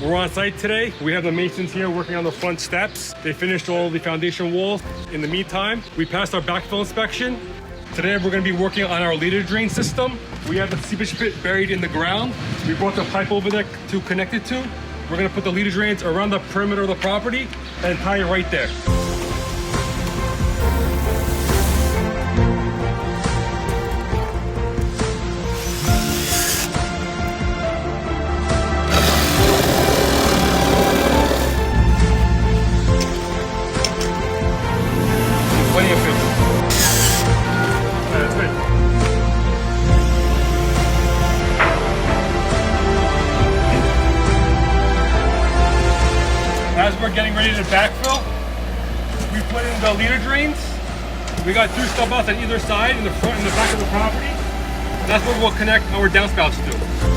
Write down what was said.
We're on site today. We have the masons here working on the front steps. They finished all the foundation walls. In the meantime, we passed our backfill inspection. Today we're going to be working on our leader drain system. We have the seepage pit buried in the ground. We brought the pipe over there to connect it to. We're going to put the leader drains around the perimeter of the property and tie it right there. Plenty of fish. That's good. As we're getting ready to backfill, we put in the leader drains. We got 2 stub outs on either side, in the front and the back of the property. And that's where we'll connect our downspouts to.